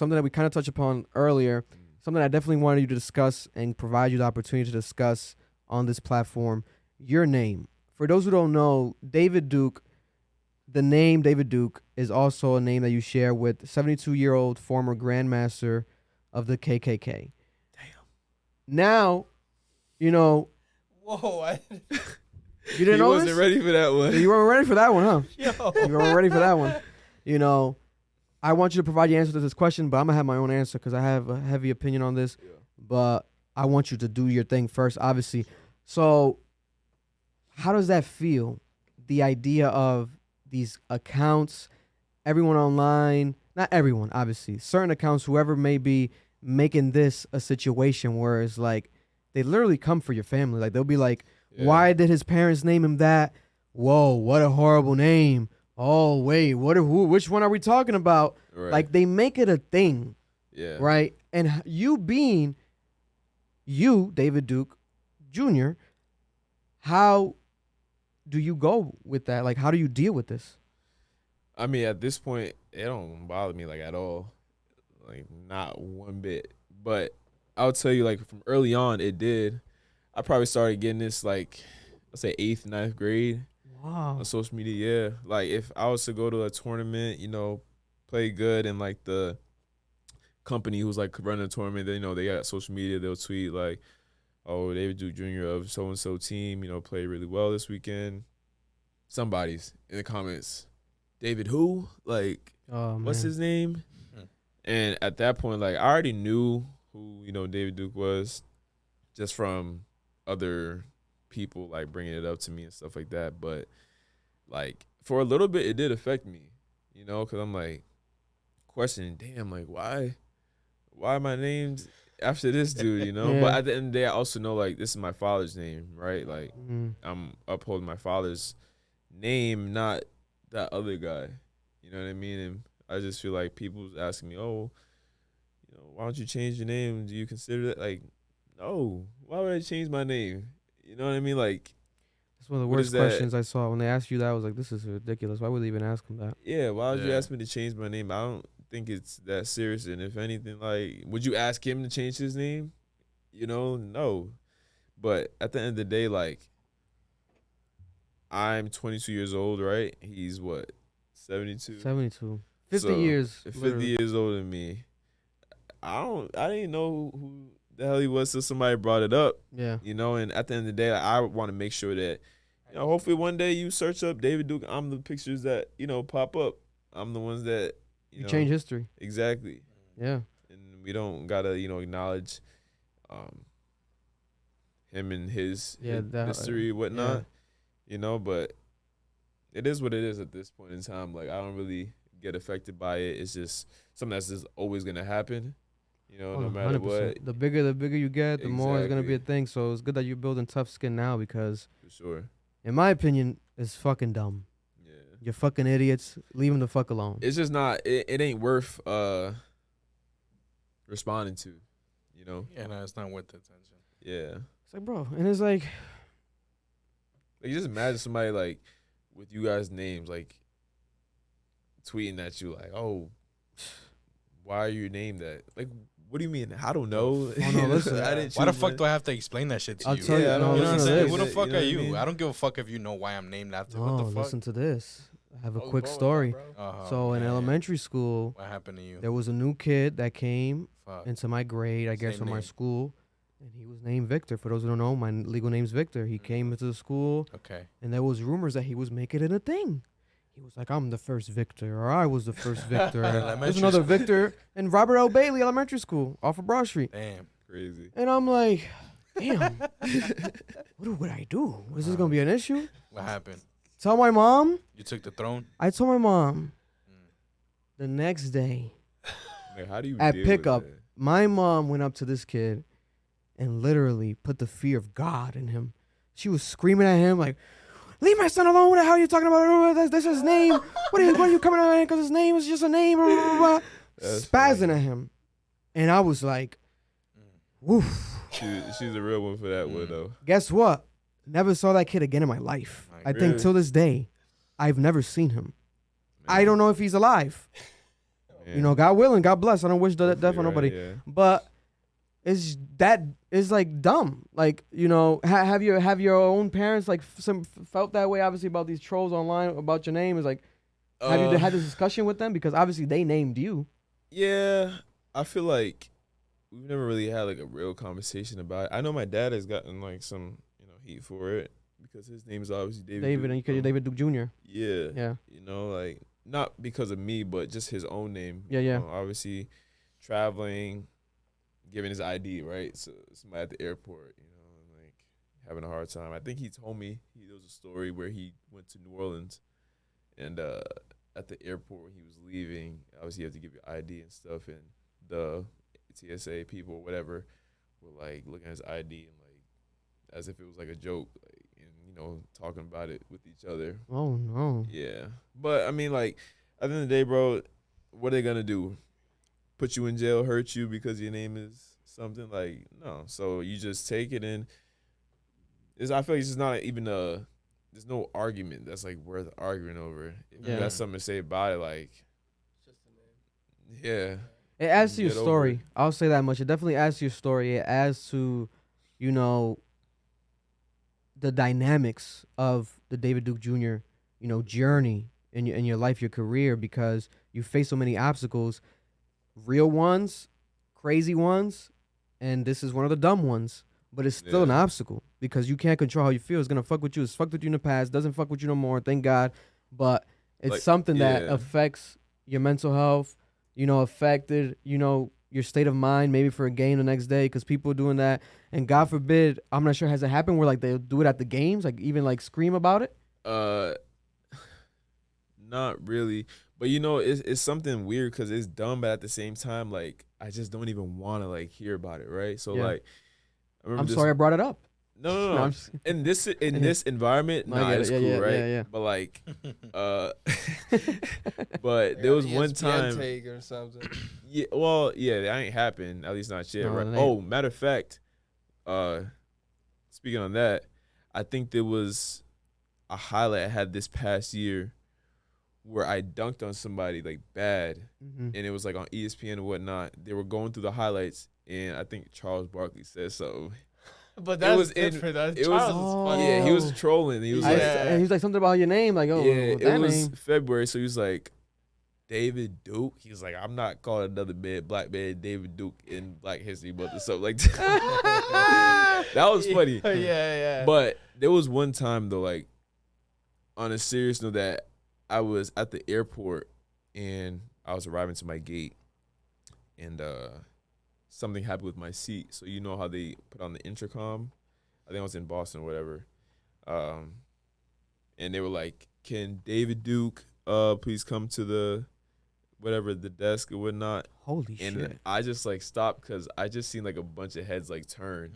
something that we kind of touched upon earlier, something I definitely wanted you to discuss and provide you the opportunity to discuss on this platform, your name. For those who don't know, David Duke, the name David Duke is also a name that you share with 72-year-old former Grandmaster of the KKK. Damn. Now, you know... Whoa, You didn't know wasn't this? ready for that one. You weren't ready for that one, huh? Yo. You weren't ready for that one. You know, I want you to provide your answer to this question, but I'm going to have my own answer because I have a heavy opinion on this. Yeah. But I want you to do your thing first, obviously. So how does that feel? The idea of these accounts, everyone online, not everyone, obviously, certain accounts, whoever may be making this a situation where it's like they literally come for your family. Like they'll be like, why did his parents name him that? Whoa, what a horrible name. Oh, wait, which one are we talking about? Right. Like they make it a thing, right? And you being you, David Duke Jr., how do you go with that? Like, how do you deal with this? I mean, at this point, it don't bother me like at all, like not one bit. But I'll tell you, like from early on, it did. I probably started getting this like, let's say 8th, 9th grade. Wow. On social media, yeah. Like if I was to go to a tournament, you know, play good, and like the company who's like running the tournament, they, you know, they got social media, they'll tweet like, oh, David Duke Jr. of so-and-so team, you know, played really well this weekend. Somebody's in the comments, David who? Like, what's his name? And at that point, like, I already knew who, you know, David Duke was just from other people, like, bringing it up to me and stuff like that. But, like, for a little bit, it did affect me, you know, because I'm, like, questioning, damn, like, why am I named after this dude, you know? Yeah. But at the end of the day, I also know, like, this is my father's name, right? Like, I'm upholding my father's name, not that other guy. You know what I mean? And I just feel like people's asking me, oh, you know, why don't you change your name? Do you consider that? Like, no. Why would I change my name? You know what I mean? Like, that's one of the worst questions I saw. When they asked you that, I was like, this is ridiculous. Why would they even ask him that? Yeah, why would you ask me to change my name? I don't think it's that serious. And if anything, like, would you ask him to change his name? You know, no. But at the end of the day, like, I'm 22 years old, right? He's what, 72? 72. 50 years. 50 literally. years older than me. I didn't know who the hell he was till somebody brought it up. Yeah. You know, and at the end of the day, I want to make sure that, you know, hopefully one day you search up David Duke, I'm the pictures that, you know, pop up. I'm the ones that, you know, change history. Exactly. Yeah. And we don't gotta, you know, acknowledge him and his history and whatnot. Yeah. You know, but it is what it is at this point in time. Like, I don't really get affected by it. It's just something that's just always gonna happen. You know, no matter 100%. What. The bigger you get, the more it's gonna be a thing. So it's good that you're building tough skin now, because, for sure, in my opinion, it's fucking dumb. Yeah, you're fucking idiots. Leave them the fuck alone. It's just not. It ain't worth responding to. You know. Yeah, no, it's not worth the attention. Yeah. It's like, bro, and it's like just imagine somebody like with you guys' names, like tweeting at you, like, "Oh, why are you named that?" Like, what do you mean? I don't know. Oh, no, listen. Why the fuck do I have to explain that shit to you? I'll tell you. You know what I'm saying? Who the fuck you know are you? I mean? I don't give a fuck if you know why I'm named after. No, What the fuck? listen to this. I have a quick story. So in elementary school, what happened to you? There was a new kid that came into my grade, I guess, from my school. And he was named Victor. For those who don't know, my legal name's Victor. He came into the school. Okay. And there was rumors that he was making it a thing. He was like, I'm the first Victor, or I was the first Victor. There's another Victor in Robert L. Bailey Elementary School off of Broad Street. Damn. Crazy. And I'm like, damn. What would I do? Is this going to be an issue? What happened? Tell my mom. You took the throne? I told my mom. The next day, man, how do you at deal pickup, with that? My mom went up to this kid and literally put the fear of God in him. She was screaming at him like, leave my son alone. What the hell are you talking about? That's his name. What are you coming at him? Because his name is just a name. Spazzing at him. And I was like, woof. She's a real one for that one, though. Guess what? Never saw that kid again in my life. I think till this day, I've never seen him. Man. I don't know if he's alive. You know, God willing, God bless. I don't wish that death on Right, nobody. yeah. But it's that is like dumb. Like, you know, have your own parents like felt that way obviously about these trolls online about your name? Is like, have you had this discussion with them, because obviously they named you? Yeah, I feel like we've never really had like a real conversation about it. I know my dad has gotten like some heat for it because his name is obviously David. And you could David Duke Jr. Yeah, Yeah. you know, like not because of me, but just his own name. Yeah, yeah. Obviously, traveling, giving his ID, right? So somebody at the airport, and like having a hard time. I think he told me there was a story where he went to New Orleans, and at the airport when he was leaving, obviously you have to give your ID and stuff, and the TSA people or whatever were like looking at his ID and like as if it was like a joke, like, and talking about it with each other. Oh no. Yeah, but I mean, like at the end of the day, bro, what are they gonna do? Put you in jail, hurt you because your name is something? Like, no. So you just take it, and I feel like it's just not even there's no argument that's like worth arguing over. If you got something to say about it, like, yeah. It adds to your Get over story. it. I'll say that much. It definitely adds to your story. It adds to, the dynamics of the David Duke Jr., journey in your life, your career, because you face so many obstacles, real ones, crazy ones, and this is one of the dumb ones. But it's still an obstacle because you can't control how you feel. It's gonna fuck with you. It's fucked with you in the past. Doesn't fuck with you no more. Thank God. But it's Like, something that yeah. affects your mental health. Affected. Your state of mind. Maybe for a game the next day, because people are doing that. And God forbid, I'm not sure, has it happened where like they'll do it at the games, like even like scream about it? Not really. But it's something weird because it's dumb, but at the same time, like I just don't even want to like hear about it, right? So Yeah. like, I remember I'm this, sorry I brought it up. No. I'm just- In this environment, No, I get it's it. cool, Yeah, right? yeah. But like, but there was one time. take or something. Yeah, well, yeah, that ain't happened. At least not yet, No, right? it ain't. Oh, matter of fact, speaking on that, I think there was a highlight I had this past year where I dunked on somebody like bad, Mhm. and it was like on ESPN and whatnot. They were going through the highlights, and I think Charles Barkley said something. But that's was in- different. That it was- Charles is funny. Yeah, he was trolling. He was like, And he was like something about your name, like, oh, yeah, that it was name. February, so he was like, David Duke. He was like, I'm not calling another black man David Duke in Black History Month or something like that. That was funny. Yeah. But there was one time though, like on a serious note, that I was at the airport and I was arriving to my gate, and something happened with my seat. So you know how they put on the intercom? I think I was in Boston or whatever. And they were like, can David Duke please come to the desk or whatnot? Holy And shit. I just like stopped because I just seen like a bunch of heads like turn.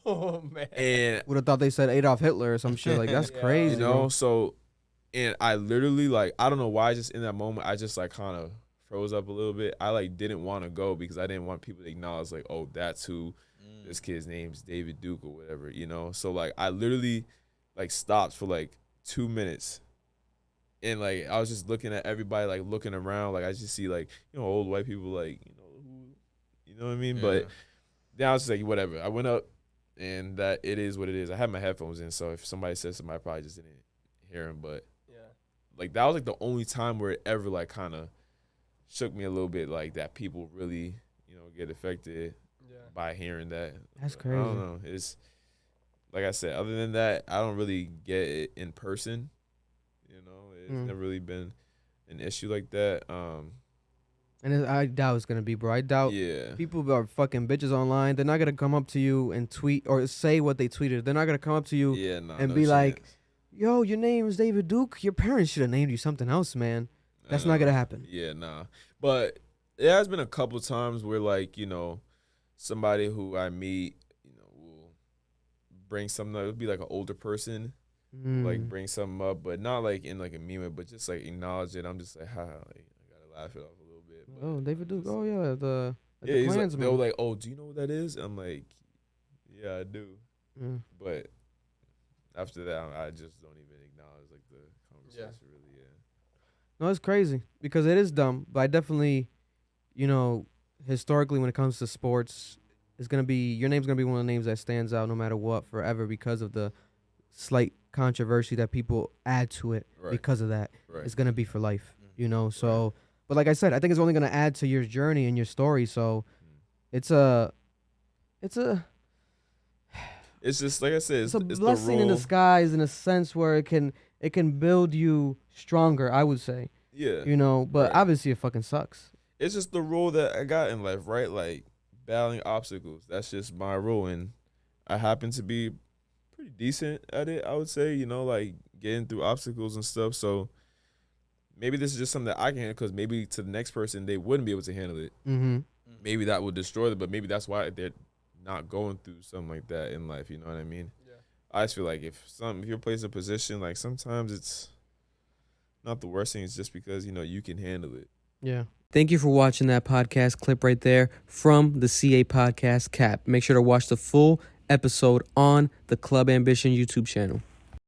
Oh man. And Would have thought they said Adolf Hitler or some shit. Like, that's Yeah. crazy. you know, bro. so, and I literally like, I don't know why, just in that moment, I just like kind of froze up a little bit. I like didn't want to go because I didn't want people to acknowledge like, oh, that's who this kid's name's David Duke or whatever, So like, I literally like stopped for like 2 minutes. And like, I was just looking at everybody, like looking around, like I just see like, old white people, like, who, you know what I mean? Yeah. But then I was just like, whatever. I went up, and that it is what it is. I had my headphones in, so if somebody said something, I probably just didn't hear him. But like, that was like the only time where it ever like kind of shook me a little bit, like that people really, get affected by hearing that. That's But crazy. I don't know. It's like I said. Other than that, I don't really get it in person. It's never really been an issue like that. And I doubt it's going to be, bro. I doubt Yeah. people are fucking bitches online. They're not going to come up to you and tweet or say what they tweeted. They're not going to come up to you Yeah, no, and no be like, chance. yo, your name is David Duke. Your parents should have named you something else, man. That's not going to happen. Yeah, nah. But it has been a couple times where, like, somebody who I meet, will bring something up. It'll be like an older person, like bring something up, but not like in like a meme, but just like acknowledge it. I'm just like, like I gotta laugh it off a little bit. But Oh, David Duke. Oh, yeah. The he's like, Klansman. they were like, oh, do you know what that is? I'm like, yeah, I do. Mm. But after that, I just don't even acknowledge like the conversation really. Yeah. No, it's crazy because it is dumb. But I definitely, you know, historically when it comes to sports, it's gonna be your name's gonna be one of the names that stands out no matter what forever because of the slight controversy that people add to it. Right. Because of that, Right. it's gonna be for life. You know, so. But like I said, I think it's only gonna add to your journey and your story. So, it's It's just like I said. it's a it's blessing the in role. disguise in a sense where it can build you stronger. I would say, Yeah. you know, but Right. obviously it fucking sucks. It's just the role that I got in life, right? Like battling obstacles. That's just my role, and I happen to be pretty decent at it. I would say, you know, like getting through obstacles and stuff. So maybe this is just something that I can handle because maybe to the next person they wouldn't be able to handle it. Mm-hmm. Maybe that would destroy them, but maybe that's why they're not going through something like that in life. You know what I mean? Yeah. I just feel like if you're placed in a position, like sometimes it's not the worst thing. It's just because you know you can handle it. Yeah. Thank you for watching that podcast clip right there from the CA Podcast Cap. Make sure to watch the full episode on the Club Ambition YouTube channel.